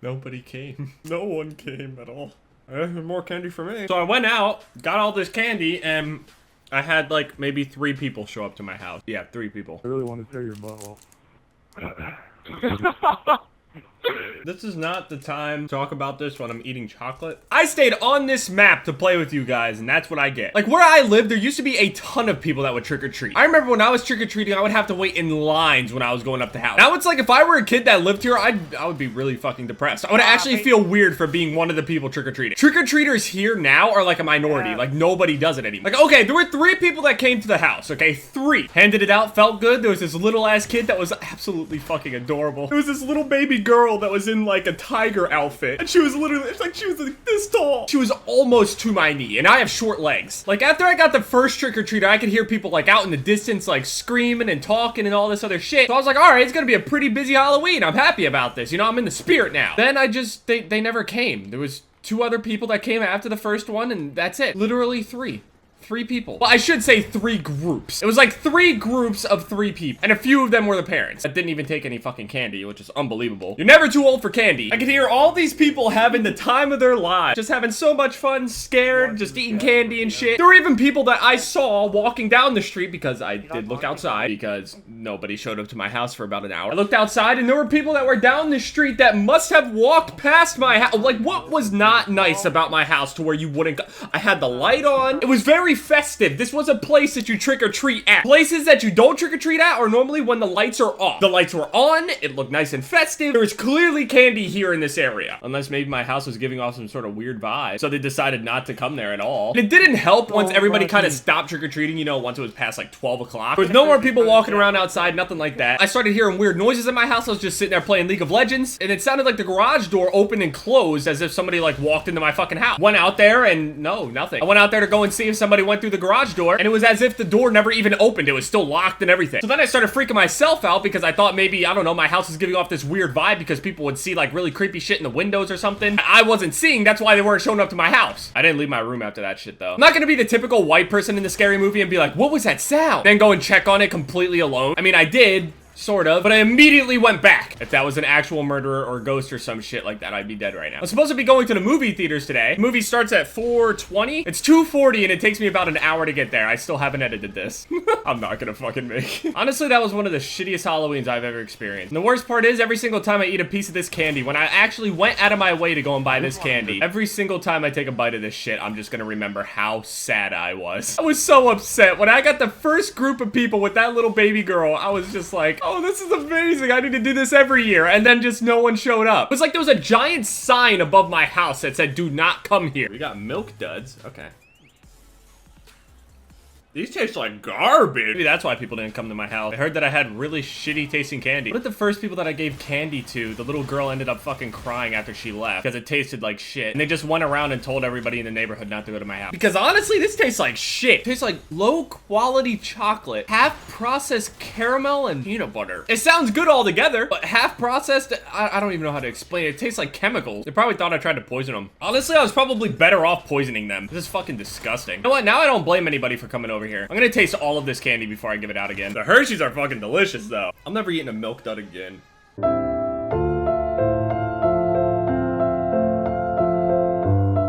Nobody came. No one came at all. More candy for me. So I went out, got all this candy, and I had like maybe 3 people show up to my house. Yeah, 3 people. I really want to tear your butt off. This is not the time to talk about this when I'm eating chocolate. I stayed on this map to play with you guys, and that's what I get. Like, where I live, there used to be a ton of people that would trick-or-treat. I remember when I was trick-or-treating, I would have to wait in lines when I was going up the house. Now it's like, if I were a kid that lived here, I would be really fucking depressed. I would actually feel weird for being one of the people trick-or-treating. Trick-or-treaters here now are like a minority. Like, nobody does it anymore. Like, okay, there were 3 people that came to the house, okay? 3. Handed it out, felt good. There was this little-ass kid that was absolutely fucking adorable. There was this little baby girl that was in like a tiger outfit, and she was literally, it's like she was like this tall. She was almost to my knee, and I have short legs. Like, after I got the first trick-or-treater, I could hear people like out in the distance like screaming and talking and all this other shit. So I was like, all right, it's gonna be a pretty busy Halloween. I'm happy about this, you know, I'm in the spirit now. Then they never came. There was 2 other people that came after the first one, and that's it. Literally 3 people. Well, I should say 3 groups. It was like 3 groups of 3 people. And a few of them were the parents that didn't even take any fucking candy, which is unbelievable. You're never too old for candy. I could hear all these people having the time of their lives. Just having so much fun, scared, just eating candy and shit. There were even people that I saw walking down the street, because I did look outside, because nobody showed up to my house for about an hour. I looked outside and there were people that were down the street that must have walked past my house. Like, what was not nice about my house to where you wouldn't go? I had the light on. It was very festive. This was a place that you trick-or-treat at. Places that you don't trick-or-treat at are normally when the lights are off. The lights were on, it looked nice and festive. There was clearly candy here in this area. Unless maybe my house was giving off some sort of weird vibe, so they decided not to come there at all. And it didn't help once everybody kind of stopped trick-or-treating, you know, once it was past like 12 o'clock. There was no more people walking around outside, nothing like that. I started hearing weird noises in my house. I was just sitting there playing League of Legends, and it sounded like the garage door opened and closed as if somebody like walked into my fucking house. Went out there and no, nothing. I went out there to go and see if somebody went through the garage door, and it was as if the door never even opened. It was still locked and everything. So then I started freaking myself out because I thought maybe, I don't know, my house was giving off this weird vibe because people would see like really creepy shit in the windows or something. I wasn't seeing, that's why they weren't showing up to my house. I didn't leave my room after that shit though. I'm not gonna be the typical white person in the scary movie and be like, what was that sound? Then go and check on it completely alone. I mean, I did, sort of, but I immediately went back. If that was an actual murderer or ghost or some shit like that, I'd be dead right now. I'm supposed to be going to the movie theaters today. The movie starts at 4:20. It's 2:40 and it takes me about an hour to get there. I still haven't edited this. I'm not gonna fucking make it. Honestly, that was one of the shittiest Halloweens I've ever experienced. And the worst part is, every single time I eat a piece of this candy, when I actually went out of my way to go and buy this candy, every single time I take a bite of this shit, I'm just gonna remember how sad I was. I was so upset. When I got the first group of people with that little baby girl, I was just like, oh, this is amazing. I need to do this every year. And then just no one showed up. It was like there was a giant sign above my house that said, do not come here. We got milk duds. Okay. These taste like garbage. Maybe that's why people didn't come to my house. I heard that I had really shitty tasting candy. What if the first people that I gave candy to, the little girl ended up fucking crying after she left because it tasted like shit. And they just went around and told everybody in the neighborhood not to go to my house. Because honestly, this tastes like shit. It tastes like low quality chocolate, half processed caramel and peanut butter. It sounds good all together, but half processed, I don't even know how to explain it. It tastes like chemicals. They probably thought I tried to poison them. Honestly, I was probably better off poisoning them. This is fucking disgusting. You know what? Now I don't blame anybody for coming over here. I'm gonna taste all of this candy before I give it out again. The Hershey's are fucking delicious though. I'm never eating a milk dud again.